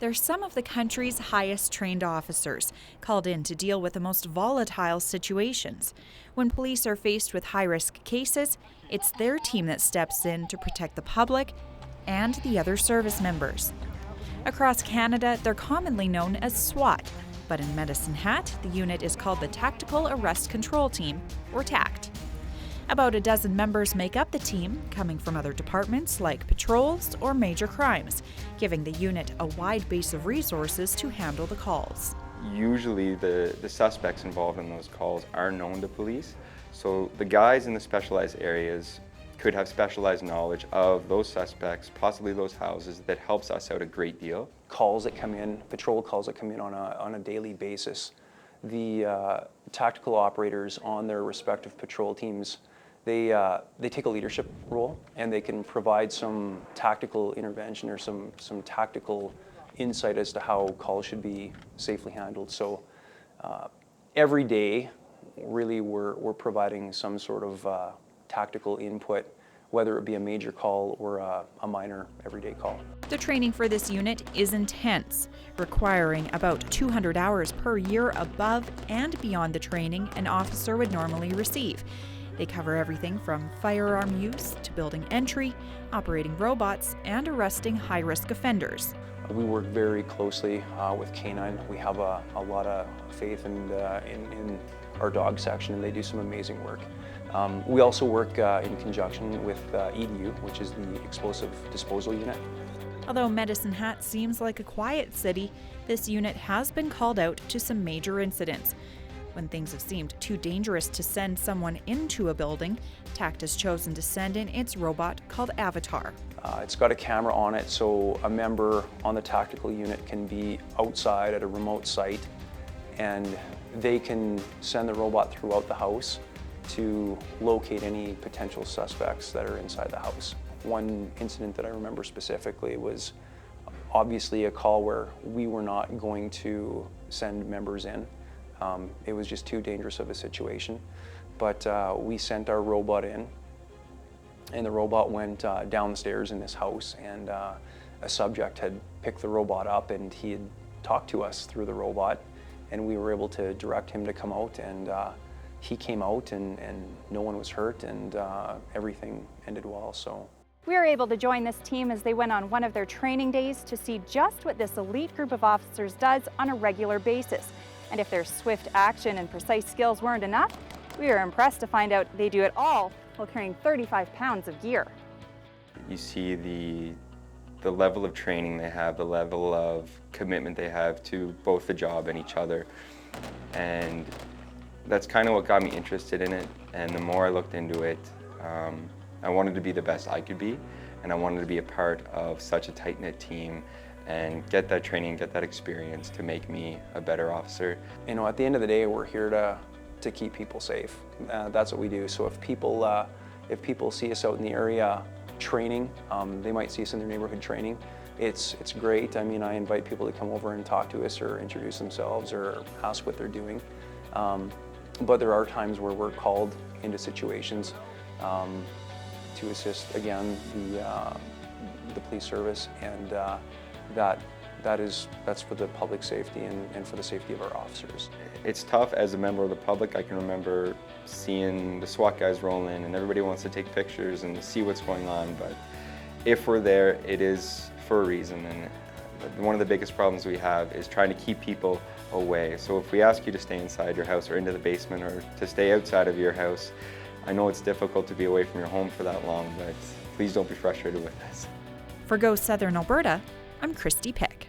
They're some of the country's highest trained officers, called in to deal with the most volatile situations. When police are faced with high-risk cases, it's their team that steps in to protect the public and the other service members. Across Canada, they're commonly known as SWAT, but in Medicine Hat, the unit is called the Tactical Arrest Control Team, or TACT. About a dozen members make up the team, coming from other departments like patrols or major crimes, giving the unit a wide base of resources to handle the calls. Usually the suspects involved in those calls are known to police, so the guys in the specialized areas could have specialized knowledge of those suspects, possibly those houses, that helps us out a great deal. Calls that come in, patrol calls that come in on a daily basis, the tactical operators on their respective patrol teams, they take a leadership role, and they can provide some tactical intervention or some tactical insight as to how calls should be safely handled. So every day, really, we're providing some sort of tactical input, whether it be a major call or a minor everyday call. The training for this unit is intense, requiring about 200 hours per year above and beyond the training an officer would normally receive. They cover everything from firearm use to building entry, operating robots, and arresting high-risk offenders. We work very closely with Canine. We have a lot of faith in our dog section, and they do some amazing work. We also work in conjunction with EDU, which is the Explosive Disposal Unit. Although Medicine Hat seems like a quiet city, this unit has been called out to some major incidents. When things have seemed too dangerous to send someone into a building, TACT has chosen to send in its robot called Avatar. It's got a camera on it, so a member on the tactical unit can be outside at a remote site, and they can send the robot throughout the house to locate any potential suspects that are inside the house. One incident that I remember specifically was obviously a call where we were not going to send members in. It was just too dangerous of a situation, but we sent our robot in, and the robot went down the stairs in this house, and a subject had picked the robot up, and he had talked to us through the robot, and we were able to direct him to come out, and he came out, and no one was hurt, and everything ended well. So we were able to join this team as they went on one of their training days to see just what this elite group of officers does on a regular basis. And if their swift action and precise skills weren't enough, we were impressed to find out they do it all while carrying 35 pounds of gear. You see the level of training they have, the level of commitment they have to both the job and each other. And that's kind of what got me interested in it. And the more I looked into it, I wanted to be the best I could be, and I wanted to be a part of such a tight-knit team and get that training, get that experience to make me a better officer. You know, at the end of the day, we're here to keep people safe. That's what we do. So if people see us out in the area training, they might see us in their neighborhood training. It's great. I mean, I invite people to come over and talk to us or introduce themselves or ask what they're doing. But there are times where we're called into situations to assist, again, the police service, and that's for the public safety and for the safety of our officers. It's tough as a member of the public. I can remember seeing the SWAT guys roll in, and everybody wants to take pictures and see what's going on, but if we're there, it is for a reason. And one of the biggest problems we have is trying to keep people away. So if we ask you to stay inside your house or into the basement or to stay outside of your house, I know it's difficult to be away from your home for that long, but please don't be frustrated with us. For Go Southern Alberta, I'm Christy Pick.